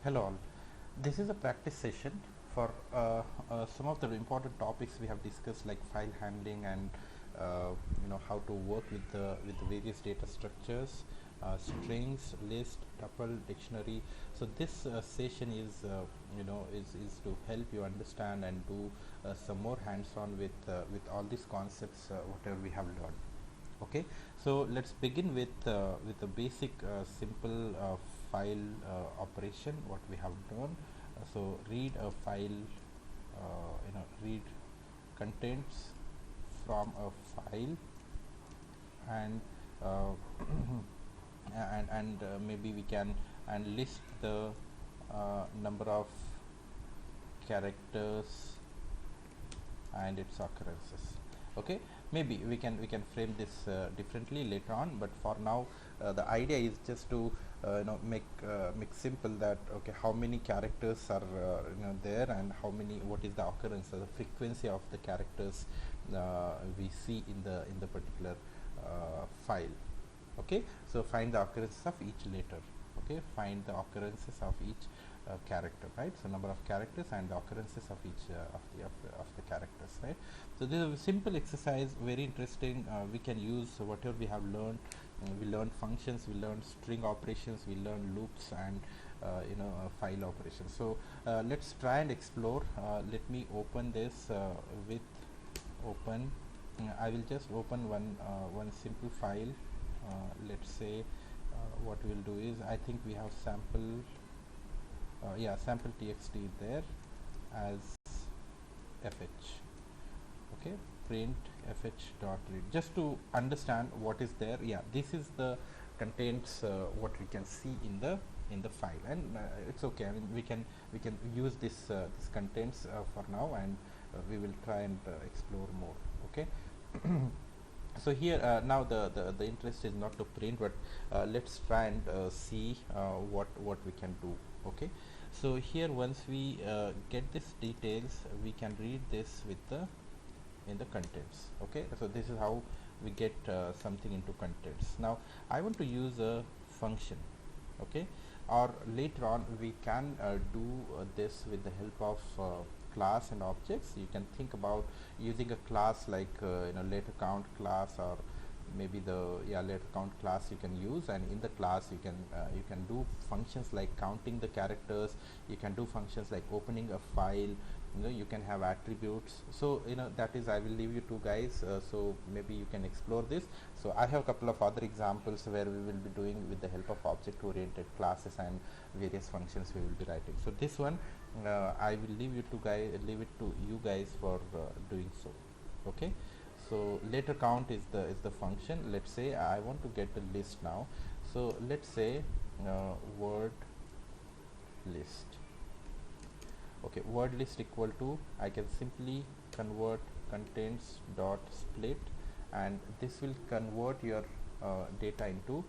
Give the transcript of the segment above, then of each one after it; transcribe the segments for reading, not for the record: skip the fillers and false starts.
Hello all. This is a practice session for some of the important topics we have discussed, like file handling and how to work with the various data structures, strings, list, tuple, dictionary. So this session is is to help you understand and do some more hands-on with all these concepts whatever we have learned. Okay, so let's begin with the basic simple file operation what we have done. So read a file, read contents from a file, and uh, and maybe we can and list the number of characters and its occurrences. Okay, maybe we can frame this differently later on, but for now the idea is just to make simple that okay, how many characters are there, and how many, what is the occurrence, the frequency of the characters we see in the particular file. Okay, so find the occurrences of each letter. Okay, find the occurrences of each character, right? So number of characters and the occurrences of each of the characters, right? So this is a simple exercise, very interesting. We can use whatever we have learned. We learned functions, we learned string operations, we learned loops, and file operations. So let's try and explore. Let me open this with open. I will just open one simple file. Let's say what we'll do is, I think we have sample, sample txt there as fh. Okay, print fh dot read, just to understand what is there. Yeah, this is the contents what we can see in the file, and it's okay. I mean, we can use this contents for now, and we will try and explore more. Okay. So here now the interest is not to print, but let's try and see what we can do. Okay, so here once we get this details, we can read this with the in the contents. Okay, so this is how we get something into contents. Now I want to use a function. Okay, or later on we can do this with the help of class and objects. You can think about using a class like later count class, or maybe the later count class you can use, and in the class you can do functions like counting the characters. You can do functions like opening a file. You can have attributes. So that is, I will leave you two guys, so maybe you can explore this. So I have a couple of other examples where we will be doing with the help of object oriented classes and various functions we will be writing. So this one I will leave it to you guys for doing so. Okay, so later count is the function. Let's say I want to get a list now, so let's say word list. Okay, word list equal to, I can simply convert contents dot split, and this will convert your data into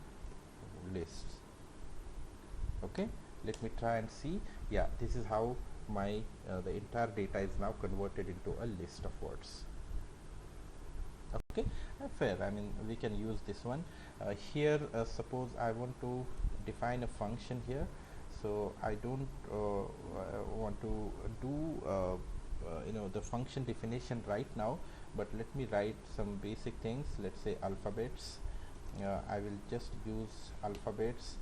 lists. Okay, let me try and see. Yeah, this is how my the entire data is now converted into a list of words. Okay, fair. I mean, we can use this one here. Suppose I want to define a function here, so I don't want to do the function definition right now, but let me write some basic things. Let's say alphabets. I will just use alphabets,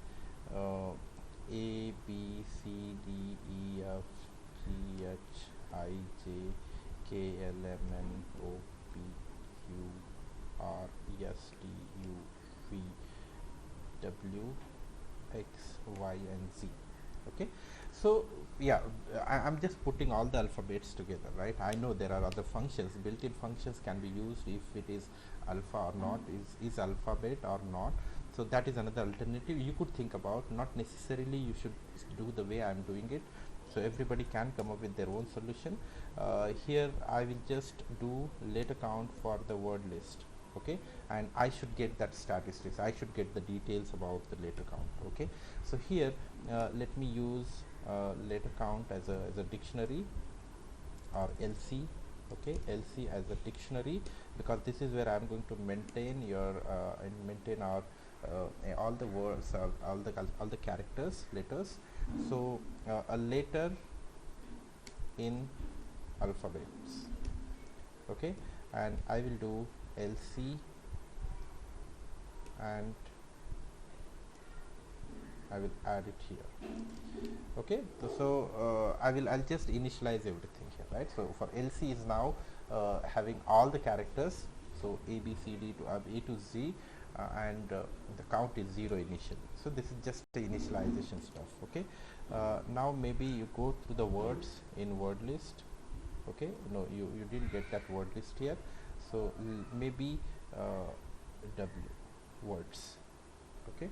a b c d e f g h i j k l m n o p q r s t u v w x y and z. Okay, so yeah, I'm just putting all the alphabets together, right? I know there are other functions, built-in functions can be used if it is alpha or not, is alphabet or not. So that is another alternative you could think about. Not necessarily you should do the way I'm doing it, so everybody can come up with their own solution. Here I will just do later count for the word list. Okay, and I should get that statistics, I should get the details about the later count. Okay, so here let me use later count as a dictionary, or LC. Okay, LC as a dictionary, because this is where I'm going to maintain your and maintain our all the words, all the characters, letters So a letter in alphabets. Okay, and I will do LC, and I will add it here. Okay, I'll just initialize everything here, right? So for LC is now having all the characters, so A B C D to A to Z, and the count is 0 initially. So this is just the initialization stuff. Okay, now maybe you go through the words in word list. Okay, no, you didn't get that word list here, so maybe W, words. Okay,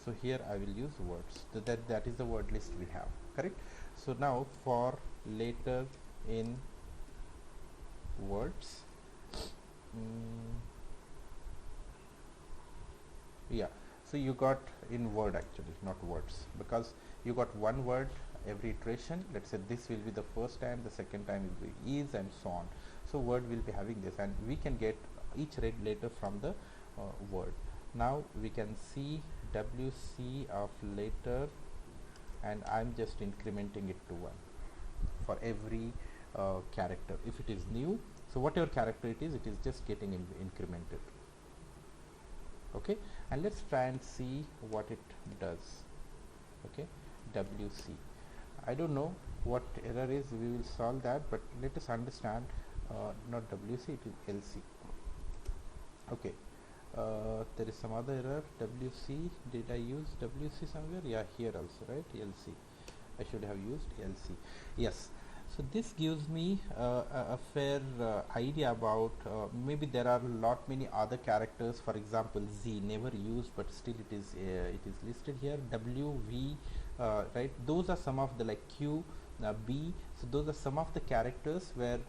so here I will use words. So that is the word list we have, correct? So now for letter in words, yeah, so you got in word actually, not words, because you got one word every iteration. Let's say this will be the first time, the second time will be is, and so on. So word will be having this, and we can get each red letter from the word. Now we can see WC of letter, and I'm just incrementing it to 1 for every character. If it is new, so whatever character it is just getting incremented. Okay, and let's try and see what it does. Okay, WC, I don't know what error is, we will solve that, but let us understand, not WC, it is LC. Okay, there is some other error. WC, did I use WC somewhere? Yeah, here also, right? LC, I should have used LC. Yes, so this gives me a fair idea about maybe there are many other characters. For example, Z, never used, but still it is listed here. W, V, right? Those are some of the, like Q, B. So those are some of the characters where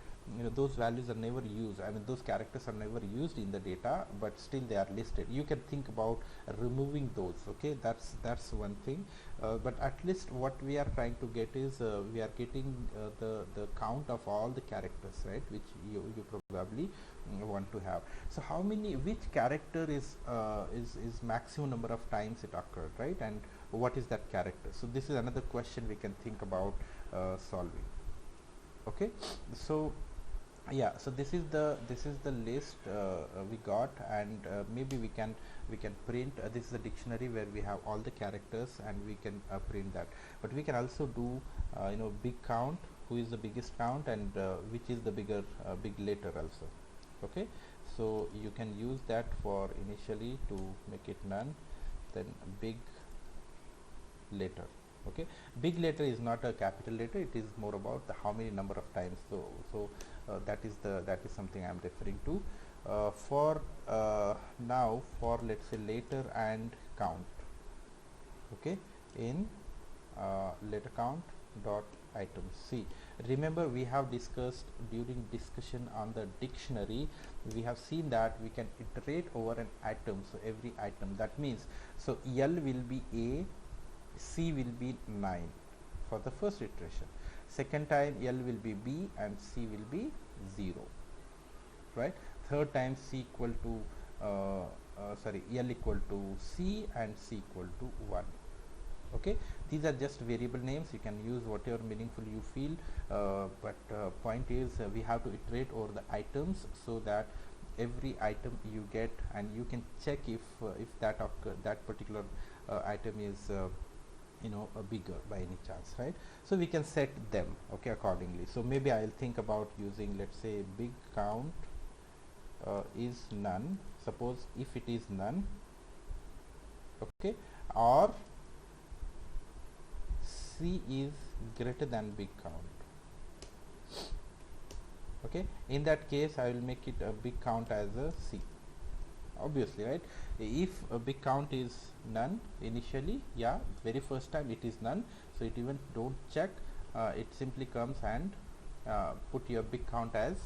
those values are never used. I mean, those characters are never used in the data, but still they are listed. You can think about removing those. Okay, that's one thing. But at least what we are trying to get is we are getting the count of all the characters, right, which you probably want to have. So how many, which character is maximum number of times it occurred, right, and what is that character? So this is another question we can think about solving. Okay, so yeah, so this is the list we got, and maybe we can print this is a dictionary where we have all the characters, and we can print that. But we can also do big count, who is the biggest count, and which is the bigger big letter also. Okay, so you can use that for initially to make it none, then big letter. Okay, big letter is not a capital letter, it is more about the how many number of times. So that is something I am referring to. For now, for let's say letter and count. Okay, in letter count dot item. See, remember we have discussed during discussion on the dictionary, we have seen that we can iterate over an item. So every item, that means, so L will be A, C will be 9 for the first iteration. Second time L will be B and C will be 0, right? Third time C equal to L equal to C and C equal to 1. Okay, these are just variable names, you can use whatever meaningful you feel, but point is we have to iterate over the items, so that every item you get, and you can check if that particular item is bigger by any chance, right? So we can set them, okay, accordingly. So maybe I'll think about using, let's say, big count is none. Suppose if it is none, okay, or C is greater than big count. Okay, in that case I will make it a big count as a C, obviously, right? If a big count is none initially, yeah, very first time it is none, so it even don't check, it simply comes and put your big count as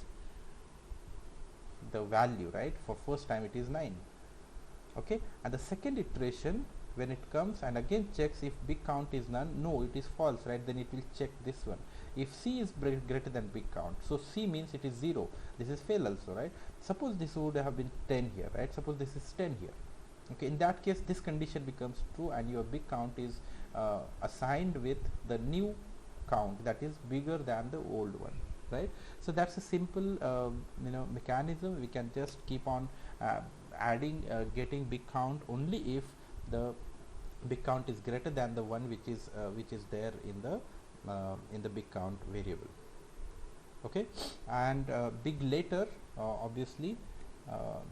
the value, right? For first time it is 9. Okay, and the second iteration, when it comes and again checks if big count is none, no, it is false, right? Then it will check this one. If C is greater than big count, so C means it is 0, this is fail also, right? Suppose this would have been 10 here, right? Suppose this is 10 here, Okay, in that case this condition becomes true and your big count is assigned with the new count that is bigger than the old one, right? So that's a simple mechanism. We can just keep on adding getting big count only if the big count is greater than the one which is there in the big count variable. Okay, and big later, obviously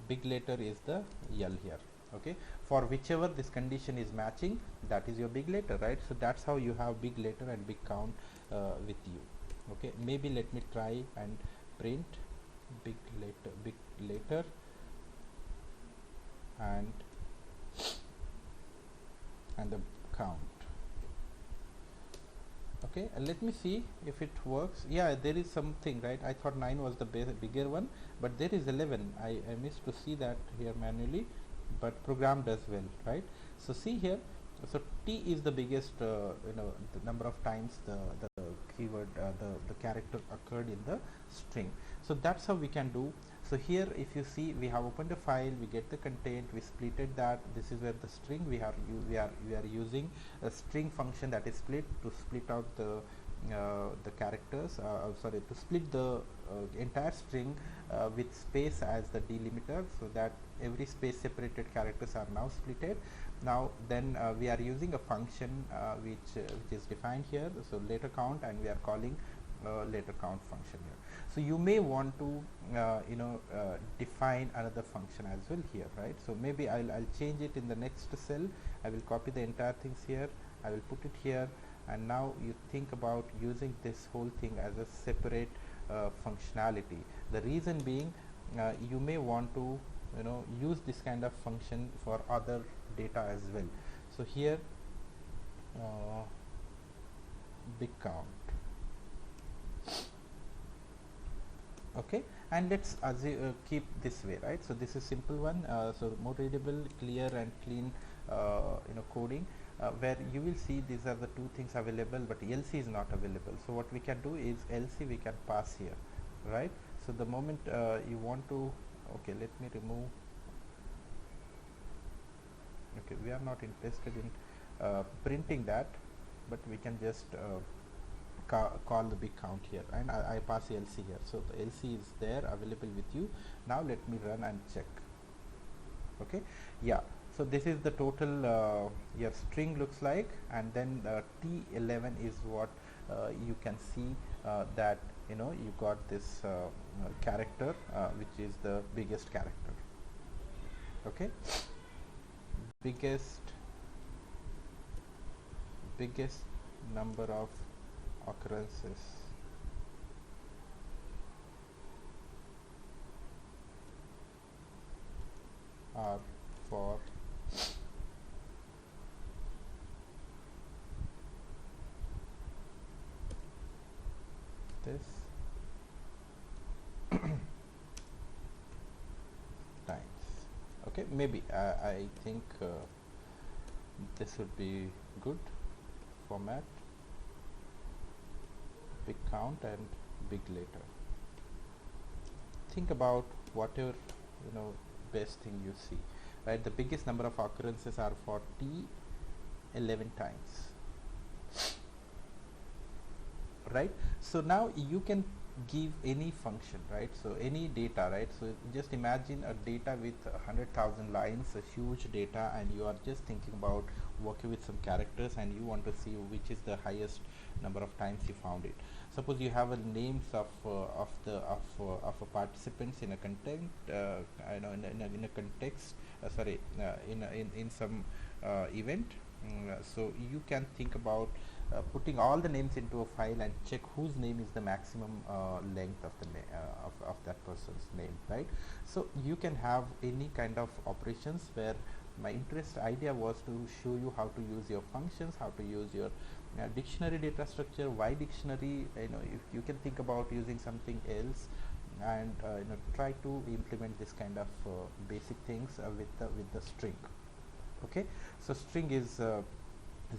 big later is the L here. Okay, for whichever this condition is matching, that is your big later, right? So that's how you have big later and big count with you. Okay, maybe let me try and print big later and the count. Okay, let me see if it works. Yeah, there is something, right? I thought 9 was the bigger one, but there is 11. I missed to see that here manually, but program does well, right? So see here, so T is the biggest the number of times the keyword the character occurred in the string. So that's how we can do. So here if you see, we have opened a file, we get the content, we splitted that. This is where the string we are using a string function that is split to split out the characters, sorry, to split the entire string with space as the delimiter, so that every space separated characters are now splitted. Now then we are using a function which is defined here, so later count, and we are calling later count function here. So you may want to define another function as well here, right? So maybe I'll change it in the next cell. I will copy the entire things here, I will put it here, and now you think about using this whole thing as a separate functionality. The reason being, you may want to use this kind of function for other data as well. So here big count. Okay, and let's keep this way, right? So this is simple one, so more readable, clear and clean coding, where you will see these are the two things available, but LC is not available. So what we can do is LC we can pass here, right? So the moment you want to, okay, let me remove, okay, we are not interested in printing that, but we can just call the big count here, and I pass LC here. So the LC is there available with you. Now let me run and check. Okay, yeah, so this is the total your string looks like, and then T11 is what you can see that you got this character which is the biggest character. Okay, biggest number of occurrences are for this times. Okay, maybe I think this would be good format. Big count and big later. Think about whatever best thing you see, right? The biggest number of occurrences are for T 11 times, right? So now you can give any function, right? So any data, right? So just imagine a data with 100,000 lines, a huge data, and you are just thinking about working with some characters, and you want to see which is the highest number of times you found it. Suppose you have a names of a participants in a content, in a context, in some event. So you can think about putting all the names into a file and check whose name is the maximum length of the of that person's name, right? So you can have any kind of operations, where my idea was to show you how to use your functions, how to use your dictionary data structure. Why dictionary? If you can think about using something else, and try to implement this kind of basic things with the string. Okay, so string is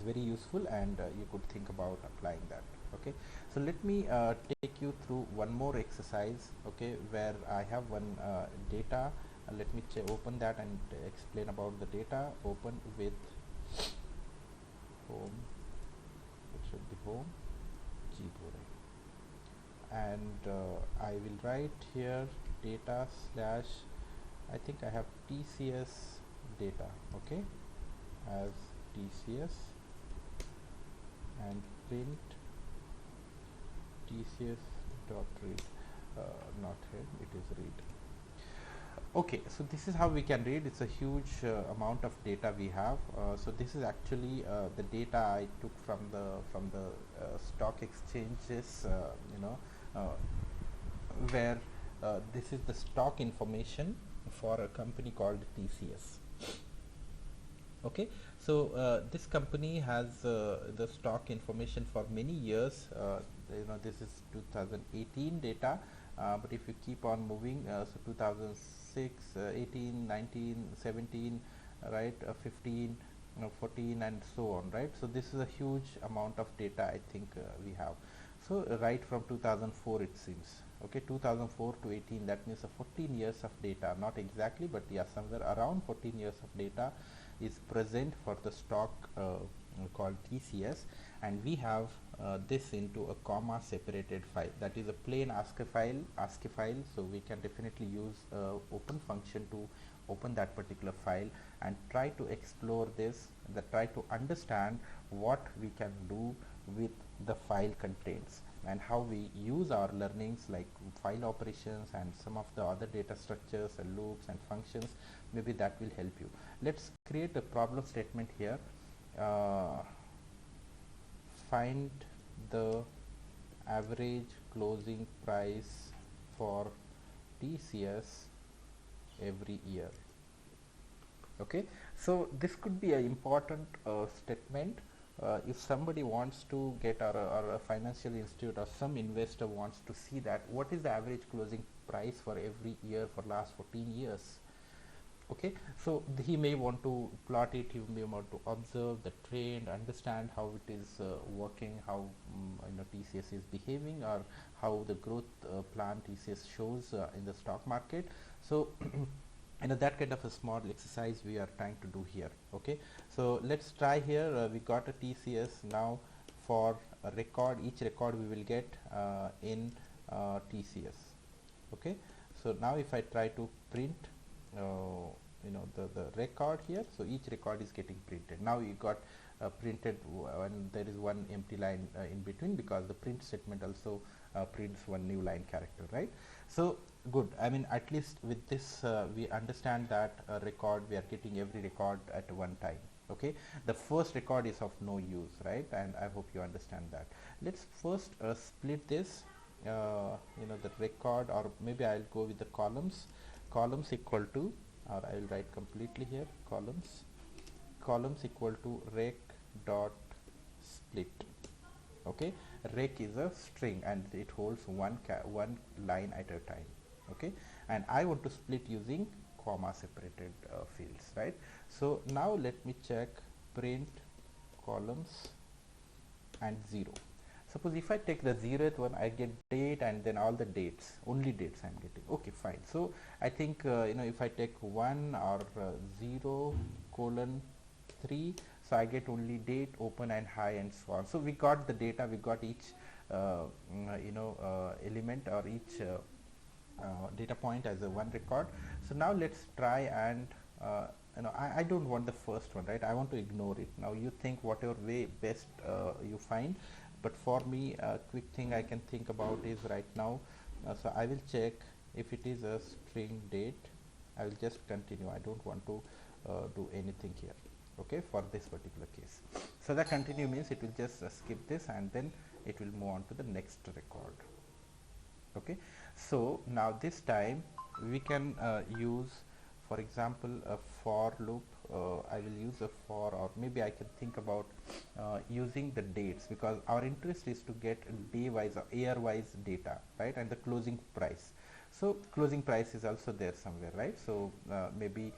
very useful, and you could think about applying that. Okay, so let me take you through one more exercise, okay, where I have one data let me open that and explain about the data. Open with home, it should be home Gbure, and I will write here data slash, I think I have TCS data, okay, as TCS, and print TCS dot read, not here, it is read. Okay, so this is how we can read. It's a huge amount of data we have. So this is actually the data I took from the stock exchanges, where this is the stock information for a company called TCS. Okay, so this company has the stock information for many years. This is 2018 data, but if you keep on moving, so 2006, 18, 19, 17, right, 15, 14, and so on, right? So this is a huge amount of data, I think we have. So right from 2004 it seems. Okay, 2004 to 18, that means 14 years of data, not exactly, but yeah, somewhere around 14 years of data is present for the stock called TCS, and we have this into a comma separated file, that is a plain ASCII file. So we can definitely use open function to open that particular file and try to explore this, try to understand what we can do with the file contents and how we use our learnings like file operations and some of the other data structures and loops and functions. Maybe that will help you. Let's create a problem statement here. Find the average closing price for TCS every year. Okay, so this could be an important statement. If somebody wants to get, or a financial institute or some investor wants to see that what is the average closing price for every year for last 14 years. Okay, so he may want to plot it, he may want to observe the trend, understand how it is working, how TCS is behaving, or how the growth plan TCS shows in the stock market. So that kind of a small exercise we are trying to do here. Okay, so let's try here. We got a TCS now for a record. Each record we will get in TCS. Okay, so now if I try to print the record here, so each record is getting printed. Now you got printed, and there is one empty line in between, because the print statement also prints one new line character, right? So good, I mean, at least with this we understand that record, we are getting every record at one time. Okay, the first record is of no use, right? And I hope you understand that. Let's first split this, the record, or maybe I'll go with the columns equal to, or I will write completely here, columns equal to rec dot split. Okay, rec is a string and it holds one line at a time. Okay, and I want to split using comma separated fields, right? So now let me check print columns and 0. Suppose if I take the 0th one, I get date and then all the dates, only dates I'm getting. Okay, fine. So I think if I take 1 or 0:3, so I get only date, open, and high, and so on. So we got the data, we got each element, or each data point as a one record. So now let's try and I don't want the first one, right? I want to ignore it. Now you think whatever way best you find, but for me a quick thing I can think about is right now, so I will check if it is a string date. I will just continue. I don't want to do anything here, okay, for this particular case. So the continue means it will just skip this and then it will move on to the next record. Okay, so now this time we can use, for example, a for loop. I will use a for, or maybe I can think about using the dates, because our interest is to get day wise or year wise data, right? And the closing price. So closing price is also there somewhere, right? So maybe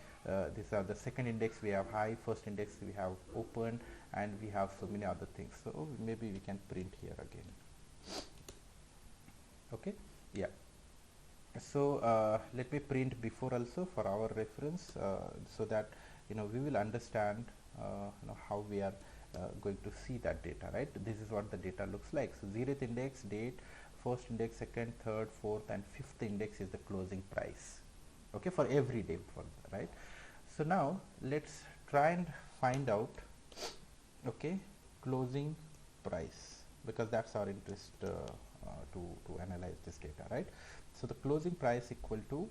these are the second index we have high, first index we have open, and we have so many other things. So maybe we can print here again. Okay, yeah. So let me print before also for our reference, so that we will understand how we are going to see that data, right? This is what the data looks like. So 0th index, date, first index, second, third, fourth and fifth index is the closing price, okay, for every day, for right. So now let's try and find out, okay, closing price, because that's our interest, to analyze this data, right? So the closing price equal to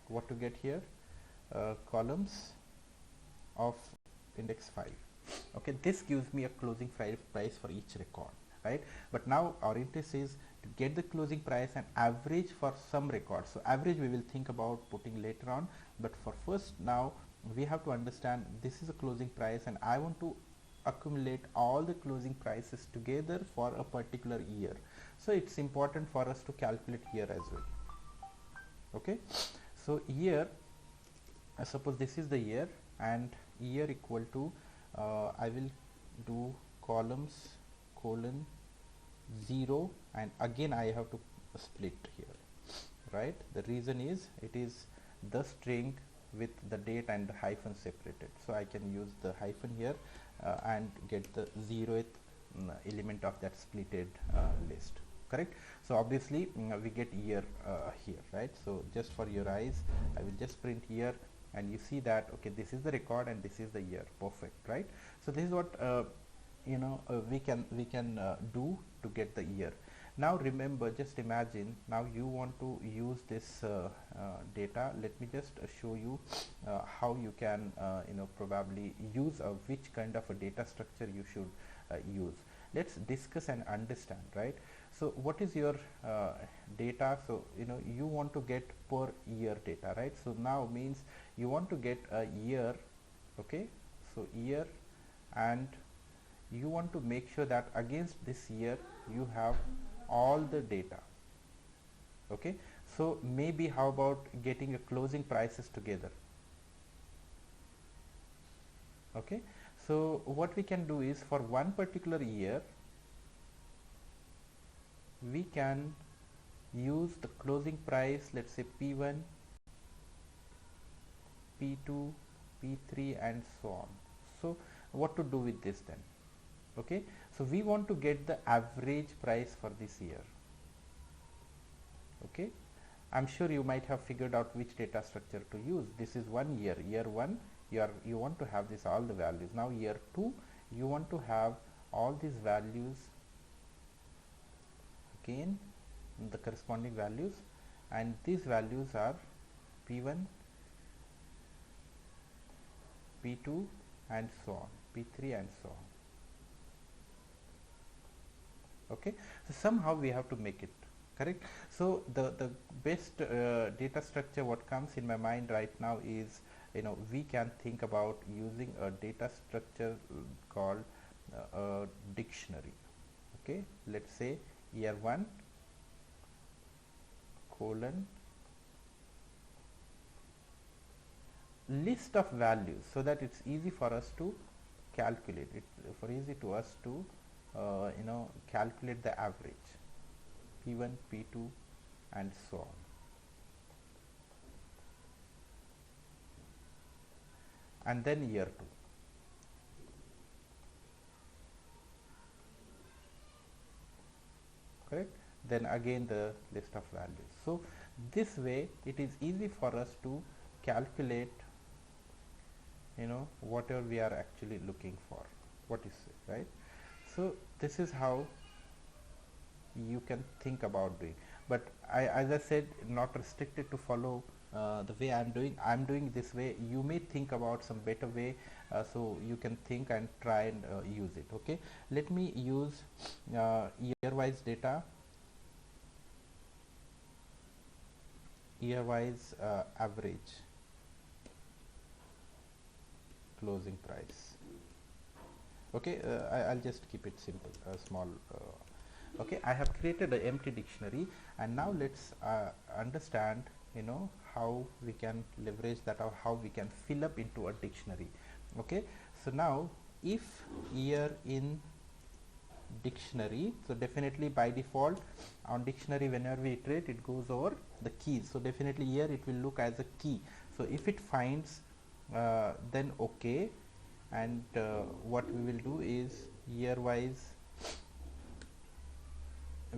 what to get here, columns of index 5. Okay, this gives me a closing price for each record, right? But now our interest is to get the closing price and average for some records. So average we will think about putting later on, but for first now we have to understand this is a closing price and I want to accumulate all the closing prices together for a particular year. So it's important for us to calculate year as well. Okay, so year, suppose this is the year, and year equal to I will do columns colon 0, and again I have to split here, right? The reason is it is the string with the date and the hyphen separated, so I can use the hyphen here and get the 0th element of that splitted list, correct? So obviously we get year here, right? So just for your eyes I will just print year, and you see that okay, this is the record and this is the year, perfect, right? So this is what we can do to get the year. Now remember, just imagine now you want to use this data. Let me just show you how you can probably use which kind of a data structure you should use. Let's discuss and understand, right? So what is your data? So you want to get per year data, right? So now means you want to get a year, okay? So year, and you want to make sure that against this year you have all the data, okay? So maybe how about getting a closing prices together, okay? So what we can do is for one particular year we can use the closing price, let's say P1, P2, P3 and so on. So what to do with this then? Okay, so we want to get the average price for this year. Okay, I'm sure you might have figured out which data structure to use. This is 1 year, year 1 you want to have this all the values. Now year 2 you want to have all these values, again the corresponding values, and these values are P1, P2 and so on, P3 and so on. Okay, so somehow we have to make it correct. So the best data structure what comes in my mind right now is we can think about using a data structure called a dictionary. Okay, let's say year 1 colon list of values, so that it's easy for us to calculate it, for easy to us to calculate the average P1, P2 and so on. And then year 2. Correct? Then again the list of values. So this way it is easy for us to calculate whatever we are actually looking for, what is it, right? So this is how you can think about doing, but as I said, not restricted to follow the way I'm doing this way. You may think about some better way, so you can think and try and use it. Okay, let me use year wise data, year wise average closing price. Okay, I'll just keep it simple, small. Okay, I have created an empty dictionary, and now let's understand how we can leverage that, or how we can fill up into a dictionary. Okay, so now if year in dictionary. So definitely by default on dictionary, whenever we iterate, it goes over the keys. So definitely here it will look as a key. So if it finds, then okay, and what we will do is year wise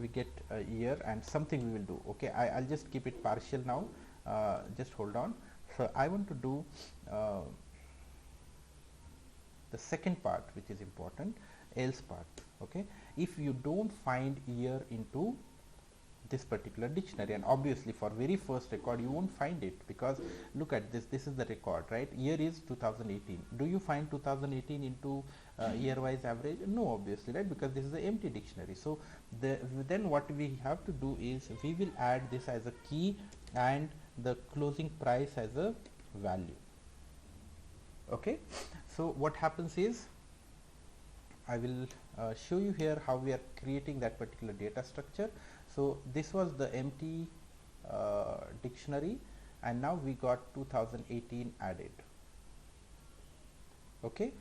we get a year and something we will do. Okay, I'll just keep it partial now. Just hold on. So I want to do the second part, which is important, else part. Okay, if you don't find year into this particular dictionary, and obviously for very first record you won't find it, because look at this, this is the record, right? Year is 2018. Do you find 2018 into year wise average? No, obviously, right? Because this is an empty dictionary. So then what we have to do is we will add this as a key and the closing price as a value. Okay, so what happens is I will show you here how we are creating that particular data structure. So this was the empty dictionary, and now we got 2018 added. Okay,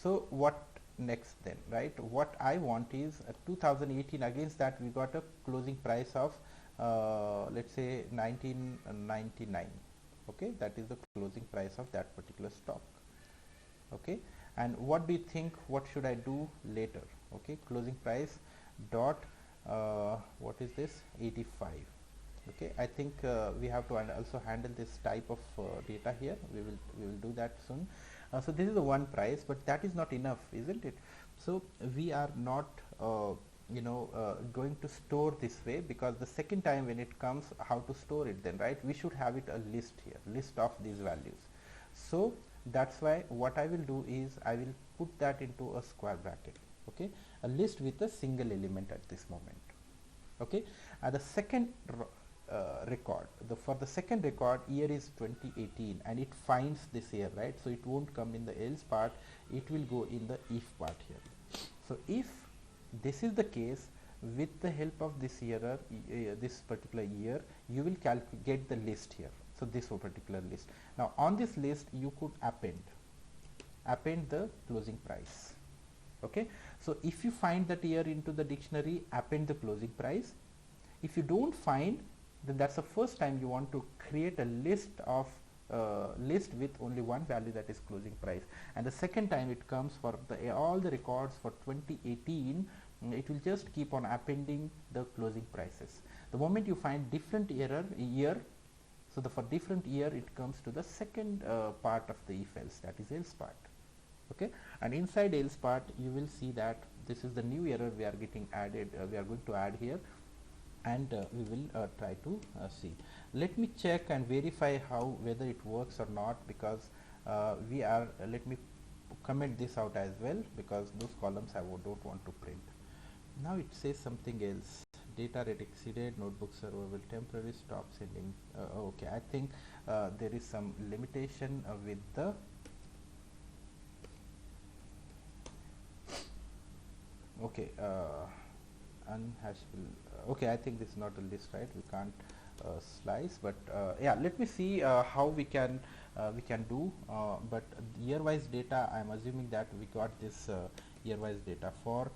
so what next then, right? What I want is 2018, against that we got a closing price of let's say 1999. Okay, that is the closing price of that particular stock. Okay, and what do you think, what should I do later? Okay, closing price dot what is this, 85. Okay, I think we have to also handle this type of data here. We will do that soon. So this is the one price, but that is not enough, isn't it? So we are not going to store this way, because the second time when it comes, how to store it then, right? We should have it a list here, list of these values. So that's why what I will do is I will put that into a square bracket. Okay, a list with a single element at this moment. Okay, the second record, for the second record, year is 2018, and it finds this year, right? So it won't come in the else part, it will go in the if part here. So if this is the case, with the help of this year, this particular year, you will get the list here. So this particular list. Now on this list you could append the closing price. Okay, so if you find that year into the dictionary, append the closing price. If you don't find, then that's the first time you want to create a list of list with only one value, that is closing price. And the second time it comes for all the records for 2018, it will just keep on appending the closing prices. The moment you find different year, so for different year it comes to the second part of the if else, that is else part. Okay, and inside else part you will see that this is the new error we are getting added, we are going to add here, and we will try to see. Let me check and verify whether it works or not, because let me comment this out as well, because those columns I don't want to print. Now it says something else. Data rate exceeded, notebook server will temporarily stop sending. Okay, I think there is some limitation with the okay, unhashable. Okay, I think this is not a list, right? We can't slice, but yeah, let me see how we can do. But year wise data, I'm assuming that we got this year wise data for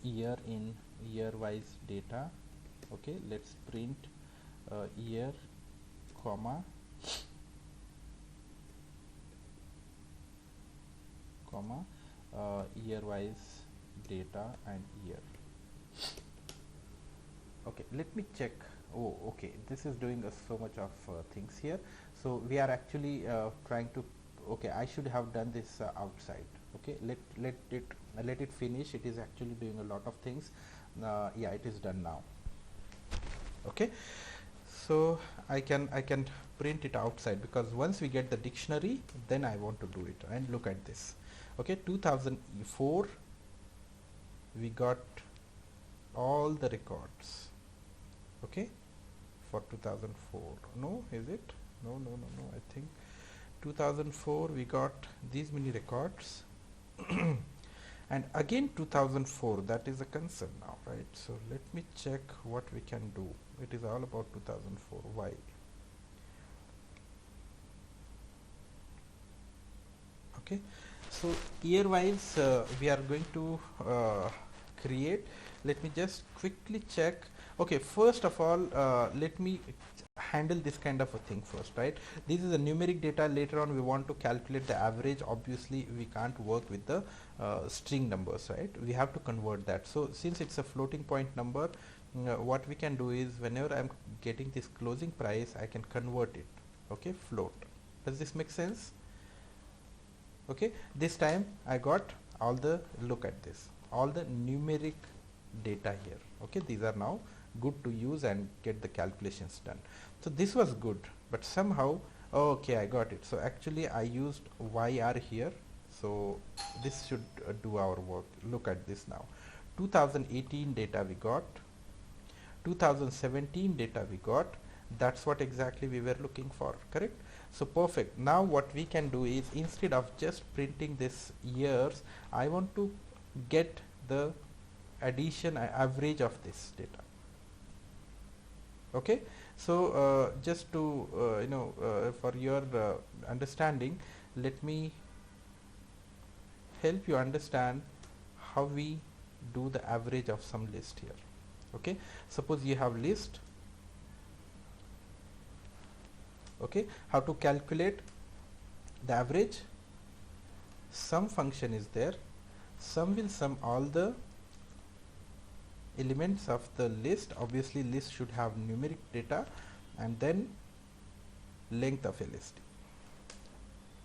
year in year wise data. Okay, let's print year comma year wise data and year. Okay, let me check. Oh, okay, this is doing so much of things here. So we are actually trying to, okay, I should have done this outside. Okay, let it finish. It is actually doing a lot of things. Yeah, it is done now. Okay, so I can print it outside, because once we get the dictionary, then I want to do it. And look at this. Okay, 2004 we got all the records. Okay, for 2004. No, is it? No, I think 2004 we got these many records. And again 2004, that is a concern now, right? So let me check what we can do. It is all about 2004. Why? Okay, So year wise we are going to create. Let me just quickly check. Okay, first of all let me handle this kind of a thing first, right? This is a numeric data. Later on we want to calculate the average. Obviously we can't work with the string numbers, right? We have to convert that. So since it's a floating point number, what we can do is whenever I'm getting this closing price, I can convert it. Okay, float. Does this make sense? Okay, this time I got all the, look at this, all the numeric data here. Okay, these are now good to use and get the calculations done. So this was good, but somehow, okay, I got it. So actually I used YR here, so this should do our work. Look at this now. 2018 data we got, 2017 data we got. That's what exactly we were looking for, correct? So perfect. Now what we can do is, instead of just printing this years, I want to get the addition average of this data. Okay, so just to for your understanding, let me help you understand how we do the average of some list here. Okay, suppose you have list. Okay, how to calculate the average? Sum function is there. Sum will sum all the elements of the list. Obviously list should have numeric data, and then length of LST.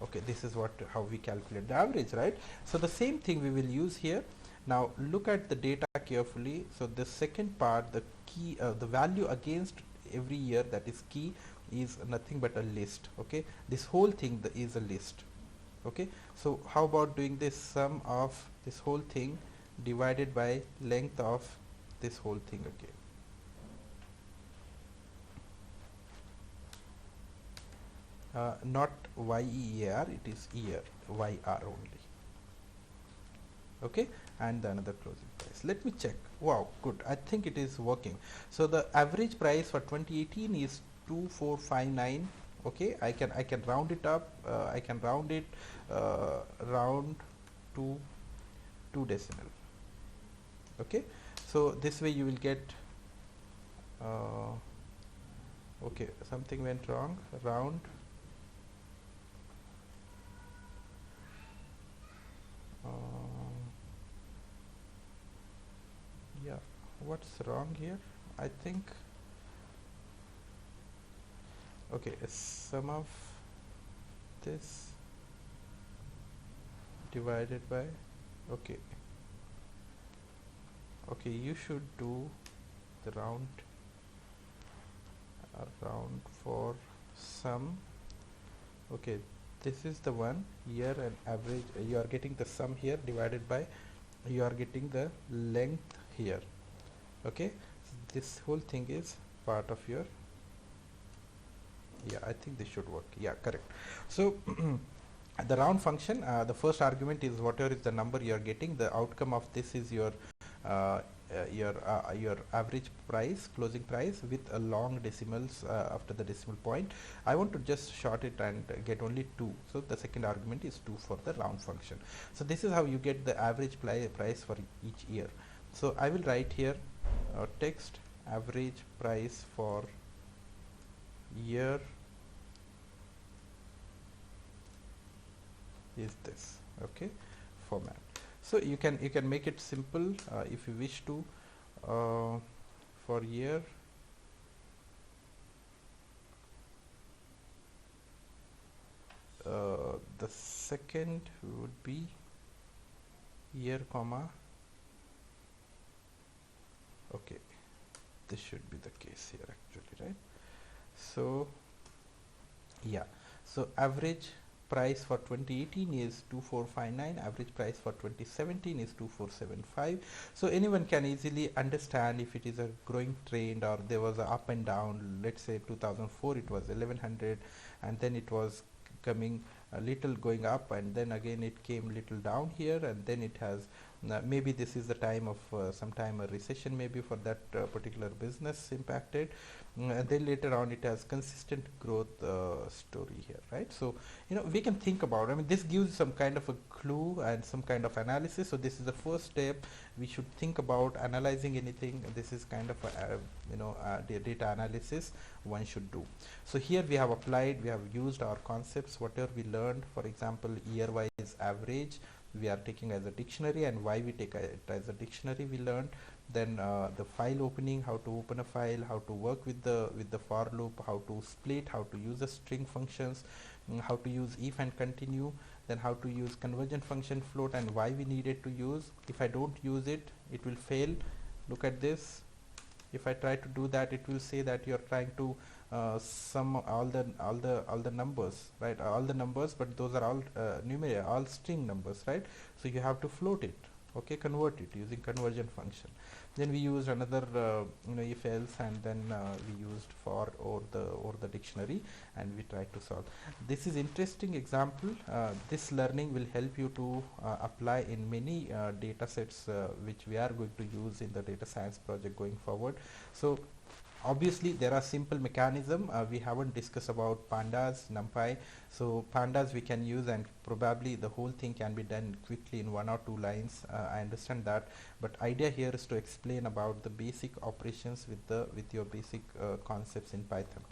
Okay, this is what, how we calculate the average, right? So the same thing we will use here. Now look at the data carefully. So the second part, the key, the value against every year, that is key, is nothing but a list. Okay, this whole thing is a list. Okay, so how about doing this sum of this whole thing divided by length of this whole thing again. Not YEAR, it is year, YR only. Okay, and the another closing price. Let me check. Wow, good. I think it is working. So the average price for 2018 is 2459. Okay, I can round it up. I can round it round to 2 decimal. Okay, so this way you will get okay, something went wrong. Round yeah, what's wrong here? I think okay, sum of this divided by, okay, okay, you should do the round for sum. Okay, this is the one, year and average. You are getting the sum here divided by, you are getting the length here. Okay, so this whole thing is part of your, yeah, I think this should work. Yeah, correct. So the round function, the first argument is whatever is the number you are getting. The outcome of this is your average price, closing price, with a long decimals after the decimal point. I want to just short it and get only 2. So the second argument is 2 for the round function. So this is how you get the average price for each year. So I will write here text average price for year is this. Okay, format. So you can make it simple if you wish to. For year, the second would be year comma, okay, this should be the case here actually, right? So yeah, so average price for 2018 is 2459, average price for 2017 is 2475. So anyone can easily understand if it is a growing trend or there was a up and down. Let's say 2004 it was 1100, and then it was coming a little going up, and then again it came little down here, and then it has maybe this is the time of sometime a recession maybe for that particular business impacted. And then later on it has consistent growth story here, right? So we can think about, I mean, this gives some kind of a clue and some kind of analysis. So this is the first step. We should think about analyzing anything. This is kind of a, data analysis one should do. So here we have applied, we have used our concepts, whatever we learned. For example, year wise average we are taking as a dictionary, and why we take it as a dictionary we learned. Then the file opening, how to open a file, how to work with the for loop, how to split, how to use the string functions, how to use if and continue, then how to use conversion function float, and why we need it to use. If I don't use it, it will fail. Look at this. If I try to do that, it will say that you're trying to sum all the numbers, right? All the numbers, but those are all numeric, all string numbers, right? So you have to float it, okay, convert it using conversion function. Then we used another if else, and then we used for or the dictionary, and we tried to solve. This is interesting example. This learning will help you to apply in many data sets which we are going to use in the data science project going forward. So obviously there are simple mechanism. We haven't discussed about pandas, numpy. So pandas we can use, and probably the whole thing can be done quickly in 1 or 2 lines. I understand that, but idea here is to explain about the basic operations with your basic concepts in Python.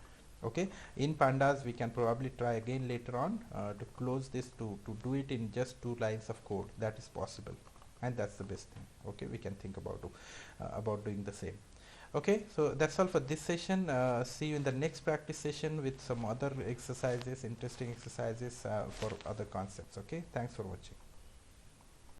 Okay, in pandas we can probably try again later on to close this, to do it in just 2 lines of code. That is possible, and that's the best thing. Okay, we can think about doing the same. Okay, so that's all for this session. See you in the next practice session with some other exercises, interesting exercises for other concepts. Okay, thanks for watching.